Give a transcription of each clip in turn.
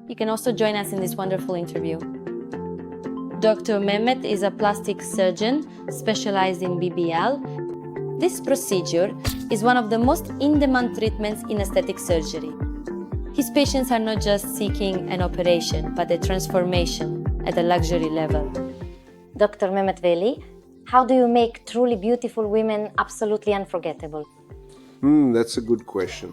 You can also join us in this wonderful interview. Dr. Mehmet is a plastic surgeon specialized in BBL. This procedure is one of the most in-demand treatments in aesthetic surgery. His patients are not just seeking an operation, but a transformation at a luxury level. Dr. Mehmet Veli, how do you make truly beautiful women absolutely unforgettable? That's a good question.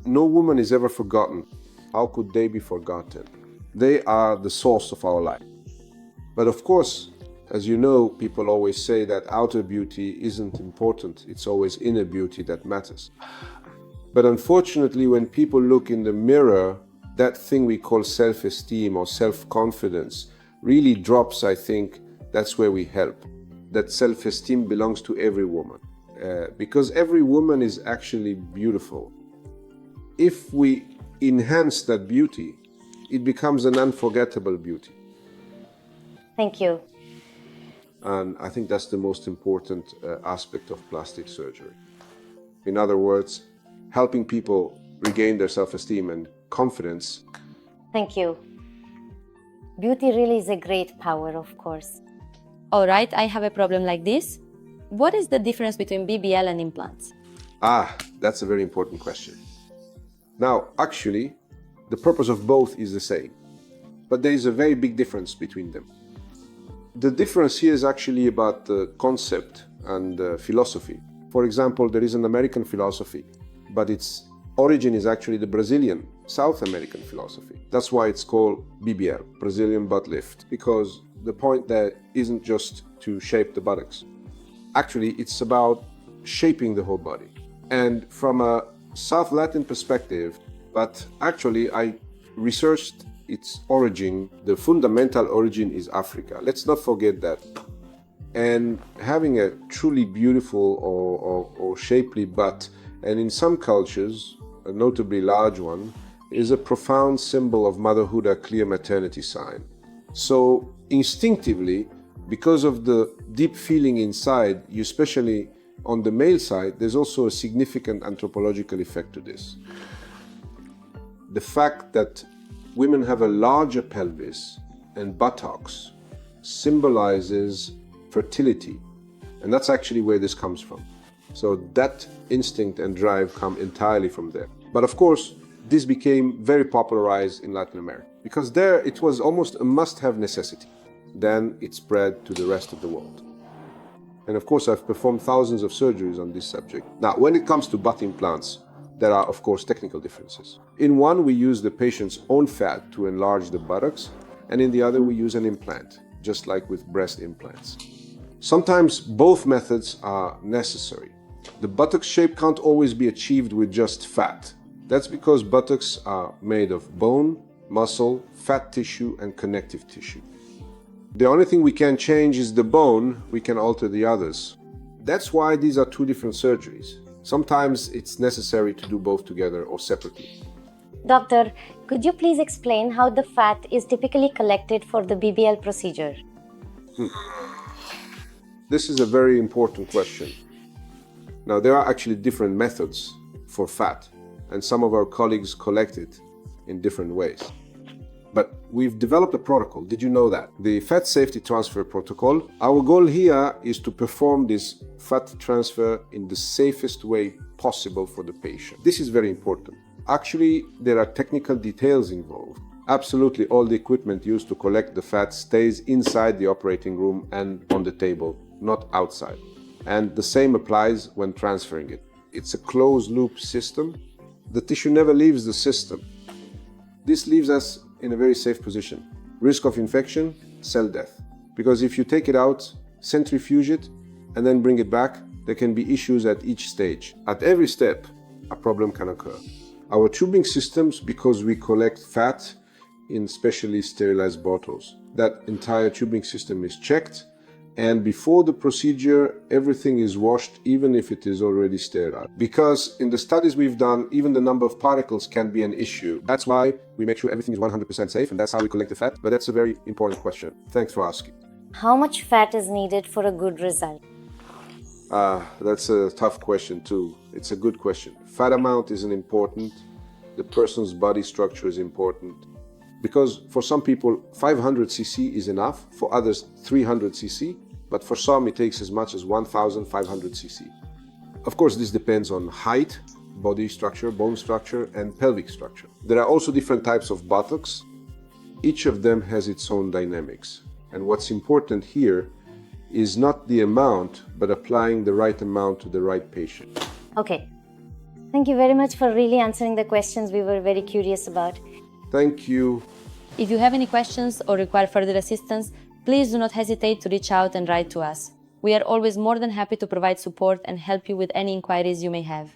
No woman is ever forgotten. How could they be forgotten? They are the source of our life. But of course, as you know, people always say that outer beauty isn't important. It's always inner beauty that matters. But unfortunately, when people look in the mirror, that thing we call self-esteem or self-confidence really drops. I think that's where we help. That self-esteem belongs to every woman. Because every woman is actually beautiful. If we enhance that beauty, it becomes an unforgettable beauty. Thank you. And I think that's the most important aspect of plastic surgery. In other words, helping people regain their self-esteem and confidence. Thank you. Beauty really is a great power, of course. All right, I have a problem like this. What is the difference between BBL and implants? That's a very important question. Now, actually, the purpose of both is the same, but there is a very big difference between them. The difference here is actually about the concept and philosophy. For example, there is an American philosophy, but its origin is actually the Brazilian, South American philosophy. That's why it's called BBL, Brazilian butt lift, because the point there isn't just to shape the buttocks. Actually, it's about shaping the whole body. And from a South Latin perspective, but actually I researched its origin. The fundamental origin is Africa. Let's not forget that. And having a truly beautiful or shapely butt, and in some cultures, a notably large one, is a profound symbol of motherhood, a clear maternity sign. So instinctively, because of the deep feeling inside, you especially on the male side, there's also a significant anthropological effect to this. The fact that women have a larger pelvis and buttocks symbolizes fertility, and that's actually where this comes from. So that instinct and drive come entirely from there. But of course, this became very popularized in Latin America because there it was almost a must-have necessity. Then it spread to the rest of the world. And of course, I've performed thousands of surgeries on this subject. Now, when it comes to butt implants, there are, of course, technical differences. In one, we use the patient's own fat to enlarge the buttocks, and in the other, we use an implant, just like with breast implants. Sometimes both methods are necessary. The buttock shape can't always be achieved with just fat. That's because buttocks are made of bone, muscle, fat tissue, and connective tissue. The only thing we can change is the bone, we can alter the others. That's why these are two different surgeries. Sometimes it's necessary to do both together or separately. Doctor, could you please explain how the fat is typically collected for the BBL procedure? This is a very important question. Now, there are actually different methods for fat, and some of our colleagues collect it in different ways. But we've developed a protocol. Did you know that? The fat safety transfer protocol. Our goal here is to perform this fat transfer in the safest way possible for the patient. This is very important. Actually, there are technical details involved. Absolutely all the equipment used to collect the fat stays inside the operating room and on the table, not outside. And the same applies when transferring it. It's a closed loop system. The tissue never leaves the system. This leaves us in a very safe position. Risk of infection, cell death. Because if you take it out, centrifuge it, and then bring it back, there can be issues at each stage. At every step, a problem can occur. Our tubing systems, because we collect fat in specially sterilized bottles, that entire tubing system is checked, and before the procedure, everything is washed, even if it is already sterile. Because in the studies we've done, even the number of particles can be an issue. That's why we make sure everything is 100% safe, and that's how we collect the fat. But that's a very important question. Thanks for asking. How much fat is needed for a good result? That's a tough question too. It's a good question. Fat amount isn't important. the person's body structure is important. Because for some people, 500 cc is enough, for others 300 cc, but for some it takes as much as 1500 cc. Of course, this depends on height, body structure, bone structure, and pelvic structure. There are also different types of buttocks. Each of them has its own dynamics. And what's important here is not the amount, but applying the right amount to the right patient. Okay. Thank you very much for really answering the questions we were very curious about. Thank you. If you have any questions or require further assistance, please do not hesitate to reach out and write to us. We are always more than happy to provide support and help you with any inquiries you may have.